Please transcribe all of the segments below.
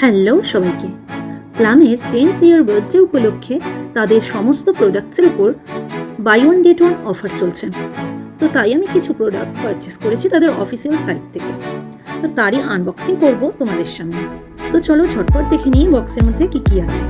Hello সবাইকে, প্লামের 10th ইয়ার birthday উপলক্ষে তাদের সমস্ত প্রোডাক্টসের উপর buy one get one offer চলছে। তো তাই আমি কিছু প্রোডাক্ট পারচেস করেছি তাদের অফিসিয়াল সাইট থেকে। তো তারই আনবক্সিং করব তোমাদের সামনে। তো চলো ঝটপট দেখে নিই বক্সের মধ্যে কি কি আছে।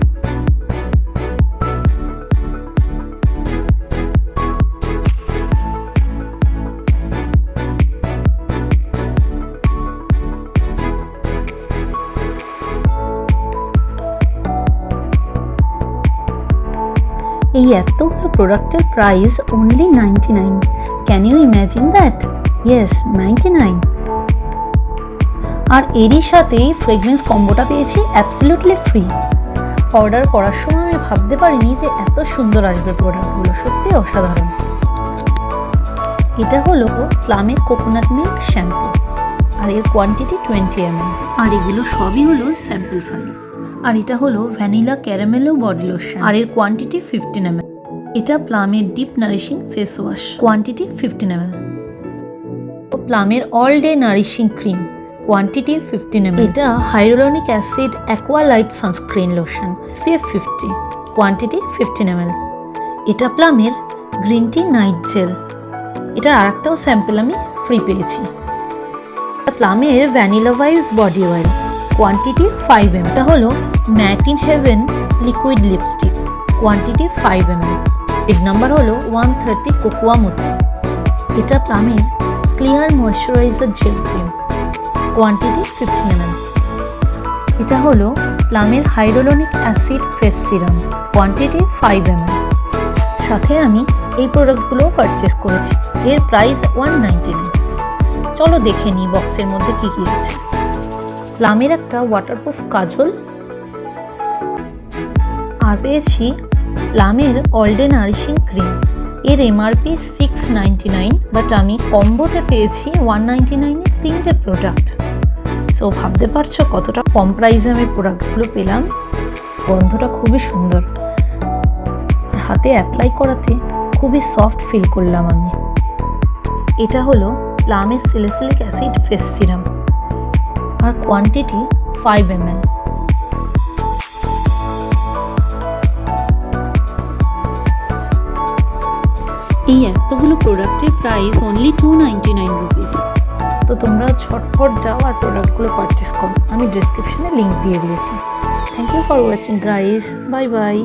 এই এতগুলো প্রোডাক্টের price only 99। Can you imagine that? Yes, 99। আর এরই সাথেই ফ্রেগরেন্স কম্বোটা পেয়েছি অ্যাবসলিউটলি ফ্রি। অর্ডার করার সময় আমি ভাবতে পারিনি যে এত সুন্দর আসবে প্রোডাক্টগুলো, সত্যি অসাধারণ। এটা হলো প্লামের কোকোনাট মিল্ক শ্যাম্পু, আর এর কোয়ান্টিটি 20 ml। আর এগুলো সবই হলো স্যাম্পল ফাইল। আর এটা হলো ভ্যানিলা ক্যারামেলো বডি লোশন, আর এর কোয়ান্টিটি 15 ml। এটা প্লামের deep nourishing face wash, quantity 15 ml। প্লামের all day nourishing cream, quantity 15 ml। এটা hyaluronic acid aqua light sunscreen lotion, SPF 50, quantity 15 ml। এটা প্লামের গ্রিন টি নাইট জেল, এটার আরেকটাও স্যাম্পল আমি ফ্রি পেয়েছি। প্লামের vanilla vibes body oil, quantity 5 ml। এটা হলো matte in heaven liquid lipstick, quantity 5 ml। এর নাম্বার হলো 130 কোকোয়া মোচা। এটা প্লামের clear moisturiser gel cream, quantity 15 ml। এটা হলো প্লামের hyaluronic acid face serum, quantity 5 ml। সাথে আমি এই প্রোডাক্টগুলো পারচেস করেছি, এর প্রাইস 199। চলো দেখে নিই বক্সের মধ্যে কি কি আছে। প্লামের একটা ওয়াটারপ্রুফ কাজল, আর পেয়েছি প্লামের অল ডে নারিশিং ক্রিম। এর এমআরপি 699, বাট আমি কম্বোতে পেয়েছি 199-এ 3টে প্রোডাক্ট। সো ভাবতে পারছো কতটা কম প্রাইসে আমি প্রোডাক্টগুলো পেলাম। গন্ধটা খুবই সুন্দর, আর হাতে অ্যাপ্লাই করাতে খুবই সফট ফিল করলাম আমি। এটা হলো প্লামের স্যালিসিলিক অ্যাসিড ফেস সিরাম, আর কোয়ান্টিটি 5 ml। এই এতগুলো প্রোডাক্টের প্রাইস অনলি 299 রুপিস। তো তোমরা ঝটপট যাও আর প্রোডাক্টগুলো পারচেস করো, আমি ডিসক্রিপশনে লিঙ্ক দিয়ে দিয়েছি। Thank you for watching guys, bye by.